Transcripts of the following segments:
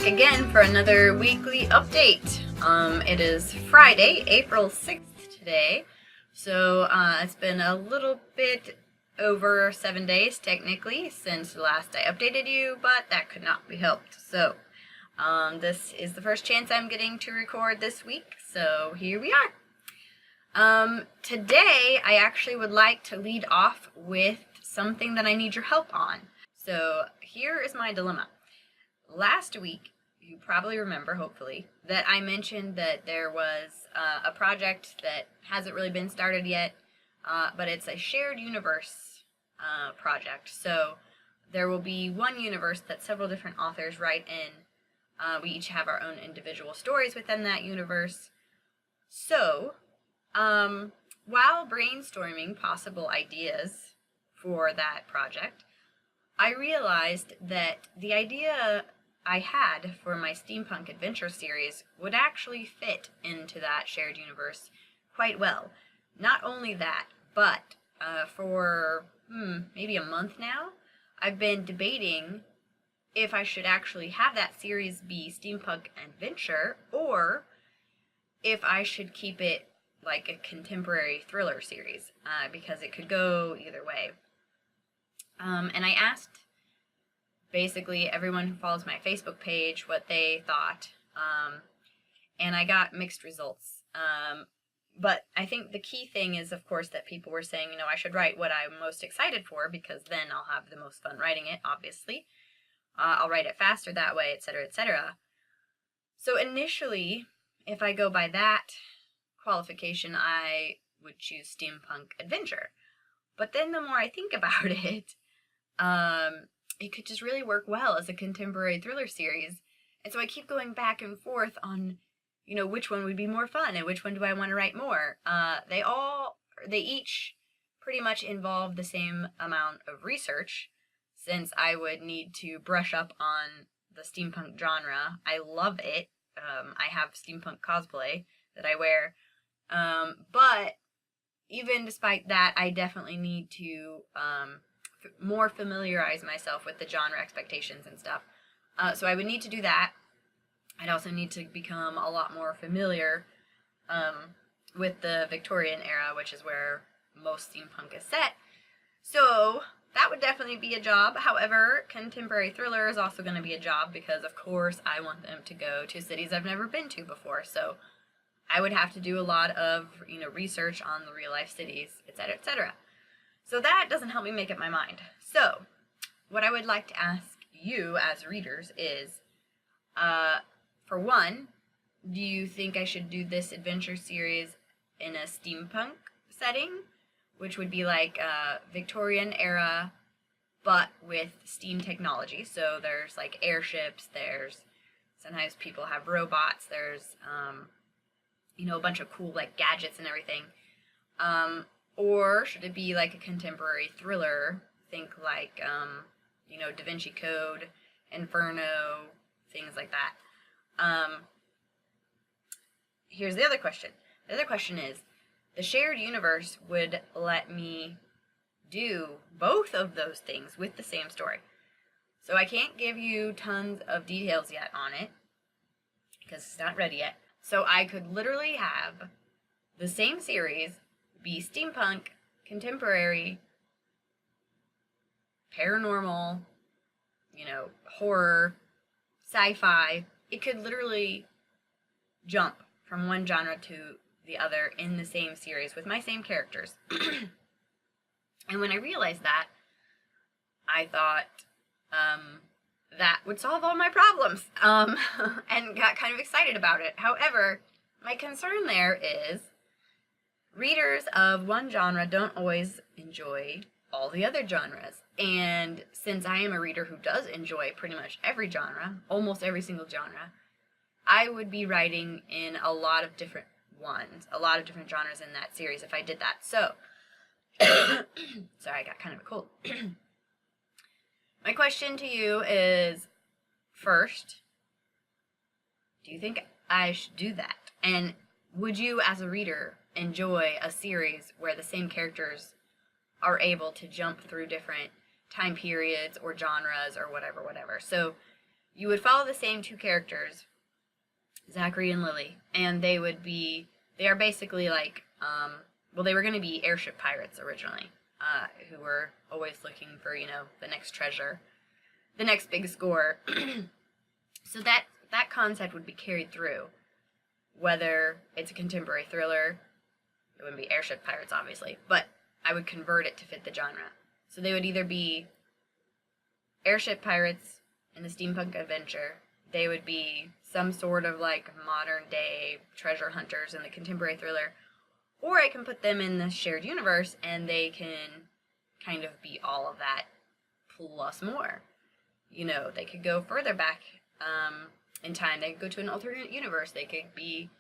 back again for another weekly update. It is Friday, April 6th today, so it's been a little bit over 7 days technically since the last I updated you, but that could not be helped. So this is the first chance I'm getting to record this week, so here we are. Today I actually would like to lead off with something that I need your help on. So here is my dilemma. Last week, you probably remember, hopefully, that I mentioned that there was a project that hasn't really been started yet, but it's a shared universe project. So there will be one universe that several different authors write in. We each have our own individual stories within that universe. So, while brainstorming possible ideas for that project, I realized that the idea I had for my Steampunk Adventure series would actually fit into that shared universe quite well. Not only that, but for maybe a month now, I've been debating if I should actually have that series be Steampunk Adventure, or if I should keep it like a contemporary thriller series, because it could go either way. And I asked basically everyone who follows my Facebook page what they thought, and I got mixed results. But I think the key thing is, of course, that people were saying, I should write what I'm most excited for, because then I'll have the most fun writing it, obviously. I'll write it faster that way, etc., etc. So initially, if I go by that qualification, I would choose Steampunk Adventure. But then the more I think about it, it could just really work well as a contemporary thriller series. And so I keep going back and forth on, which one would be more fun and which one do I want to write more. They each pretty much involve the same amount of research, since I would need to brush up on the steampunk genre. I love it. I have steampunk cosplay that I wear. But even despite that, I definitely need to more familiarize myself with the genre expectations and stuff. So I would need to do that. I'd also need to become a lot more familiar with the Victorian era, which is where most steampunk is set. So that would definitely be a job. However, contemporary thriller is also going to be a job, because of course I want them to go to cities I've never been to before. So I would have to do a lot of research on the real life cities, etc., etc. So that doesn't help me make up my mind. So what I would like to ask you as readers is, for one, do you think I should do this adventure series in a steampunk setting, which would be like Victorian era, but with steam technology? So there's like airships, sometimes people have robots, there's a bunch of cool like gadgets and everything. Or should it be like a contemporary thriller? Think like, Da Vinci Code, Inferno, things like that. Here's the other question. The other question is, the shared universe would let me do both of those things with the same story. So I can't give you tons of details yet on it, because it's not ready yet. So I could literally have the same series be steampunk, contemporary, paranormal, horror, sci-fi. It could literally jump from one genre to the other in the same series with my same characters. And when I realized that, I thought that would solve all my problems, and got kind of excited about it. However, my concern there is readers of one genre don't always enjoy all the other genres. And since I am a reader who does enjoy pretty much every genre, almost every single genre, I would be writing in a lot of different genres in that series if I did that. So, sorry, I got kind of a cold. My question to you is, first, do you think I should do that? And would you, as a reader, enjoy a series where the same characters are able to jump through different time periods or genres or whatever. So you would follow the same two characters, Zachary and Lily, and they are basically like, well, they were going to be airship pirates originally, who were always looking for, the next treasure, the next big score. So that concept would be carried through, whether it's a contemporary thriller. It wouldn't be airship pirates, obviously, but I would convert it to fit the genre. So they would either be airship pirates in the Steampunk Adventure, they would be some sort of like modern day treasure hunters in the contemporary thriller, or I can put them in the shared universe and they can kind of be all of that plus more. They could go further back in time. They could go to an alternate universe. They could be,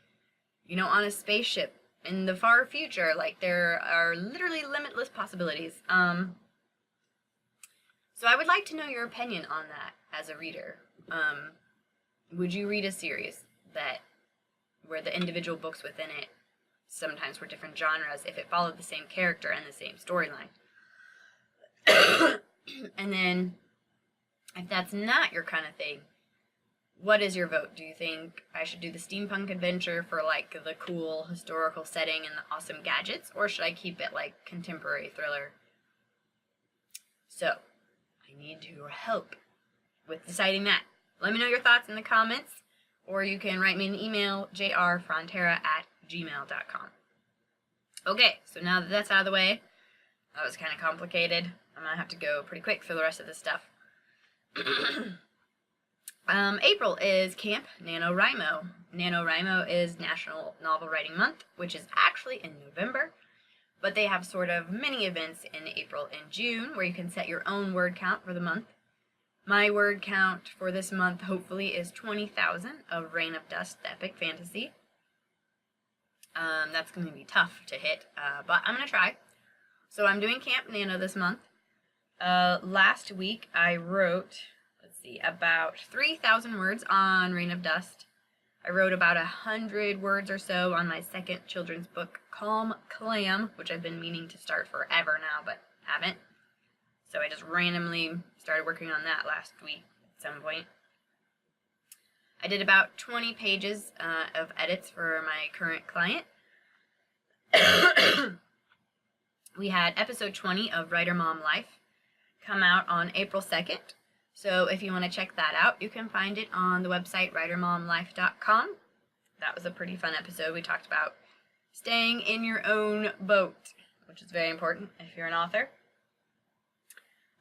on a spaceship in the far future. Like, there are literally limitless possibilities. So I would like to know your opinion on that as a reader. Would you read a series where the individual books within it sometimes were different genres if it followed the same character and the same storyline? And then, if that's not your kind of thing, what is your vote? Do you think I should do the Steampunk Adventure for like the cool historical setting and the awesome gadgets, or should I keep it like contemporary thriller? So, I need your help with deciding that. Let me know your thoughts in the comments, or you can write me an email, jrfrontera@gmail.com. Okay, so now that that's out of the way, that was kind of complicated. I'm going to have to go pretty quick for the rest of this stuff. April is CampNaNoWriMo. NaNoWriMo is National Novel Writing Month, which is actually in November, but they have sort of mini events in April and June where you can set your own word count for the month. My word count for this month, hopefully, is 20,000 of Reign of Dust epic fantasy. That's going to be tough to hit, but I'm going to try. So I'm doing Camp Nano this month. Last week I wrote, about 3,000 words on Reign of Dust. I wrote about 100 words or so on my second children's book, Calm Clam, which I've been meaning to start forever now, but haven't. So I just randomly started working on that last week at some point. I did about 20 pages of edits for my current client. We had episode 20 of Writer Mom Life come out on April 2nd. So if you want to check that out, you can find it on the website writermomlife.com. That was a pretty fun episode. We talked about staying in your own boat, which is very important if you're an author.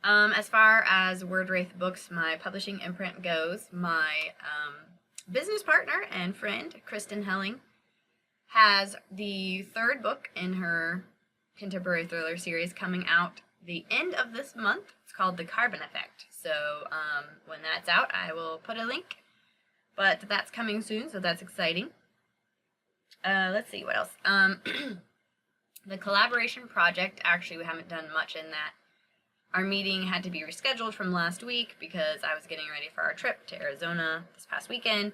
As far as Wordwraith Books, my publishing imprint goes, my business partner and friend, Kristin Helling, has the third book in her contemporary thriller series coming out the end of this month. It's called The Carbon Effect. So when that's out, I will put a link. But that's coming soon, so that's exciting. Let's see, what else? The collaboration project, actually we haven't done much in that. Our meeting had to be rescheduled from last week because I was getting ready for our trip to Arizona this past weekend.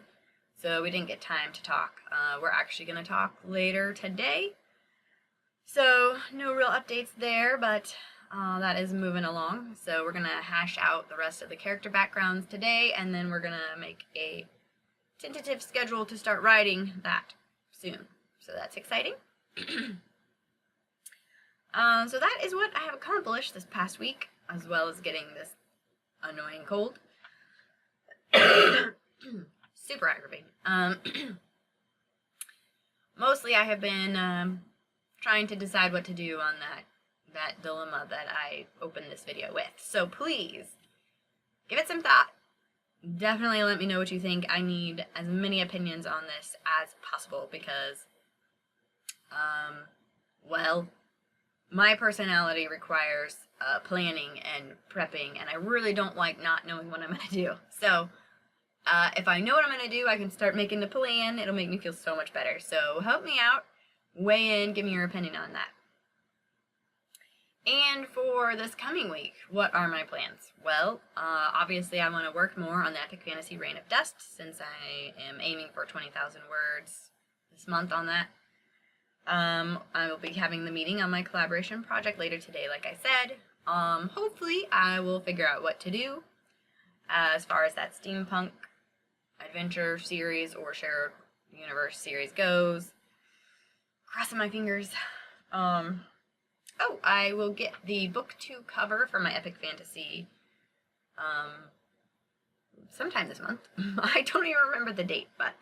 So we didn't get time to talk. We're actually going to talk later today. So no real updates there, but that is moving along. So we're going to hash out the rest of the character backgrounds today, and then we're going to make a tentative schedule to start writing that soon. So that's exciting. So that is what I have accomplished this past week, as well as getting this annoying cold. Super aggravating. Mostly I have been trying to decide what to do on that dilemma that I opened this video with. So please, give it some thought. Definitely let me know what you think. I need as many opinions on this as possible because, well, my personality requires planning and prepping, and I really don't like not knowing what I'm going to do. So, if I know what I'm going to do, I can start making the plan. It'll make me feel so much better. So, help me out. Weigh in. Give me your opinion on that. And for this coming week, what are my plans? Well, obviously I want to work more on the epic fantasy Reign of Dust, since I am aiming for 20,000 words this month on that. I will be having the meeting on my collaboration project later today, like I said. Hopefully I will figure out what to do. as far as that Steampunk Adventure series or Shared Universe series goes. Crossing my fingers. Oh, I will get the book 2 cover for my epic fantasy sometime this month. I don't even remember the date, but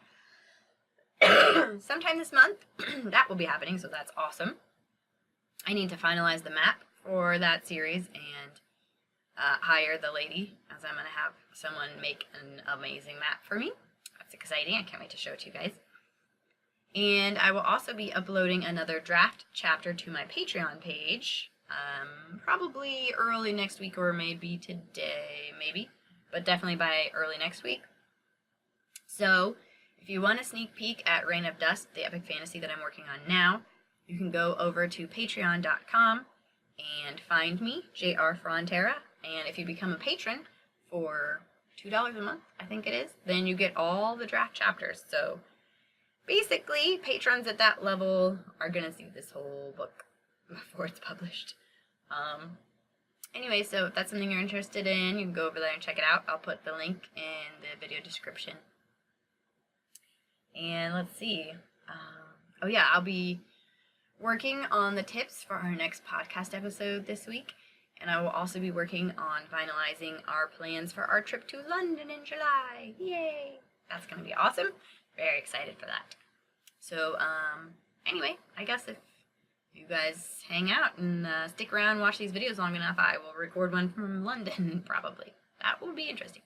sometime this month that will be happening, so that's awesome. I need to finalize the map for that series and hire the lady, as I'm going to have someone make an amazing map for me. That's exciting. I can't wait to show it to you guys. And I will also be uploading another draft chapter to my Patreon page, probably early next week or maybe today, but definitely by early next week. So if you want a sneak peek at Reign of Dust, the epic fantasy that I'm working on now, you can go over to patreon.com and find me, JR Frontera, and if you become a patron for $2 a month, I think it is, then you get all the draft chapters. So basically, patrons at that level are going to see this whole book before it's published. Anyway, so if that's something you're interested in, you can go over there and check it out. I'll put the link in the video description. And let's see. Oh yeah, I'll be working on the tips for our next podcast episode this week. And I will also be working on finalizing our plans for our trip to London in July. Yay! That's going to be awesome. Very excited for that. So, anyway, I guess if you guys hang out and stick around and watch these videos long enough, I will record one from London, probably. That will be interesting.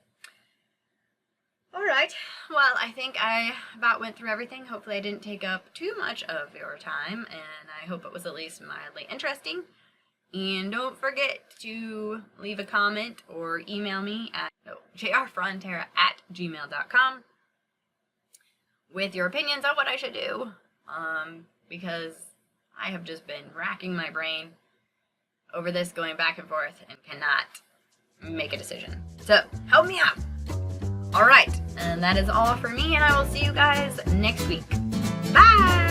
Alright, well, I think I about went through everything. Hopefully I didn't take up too much of your time, and I hope it was at least mildly interesting. And don't forget to leave a comment or email me at jrfrontera@gmail.com with your opinions on what I should do, because I have just been racking my brain over this, going back and forth, and cannot make a decision. So, help me out! Alright, and that is all for me, and I will see you guys next week. Bye!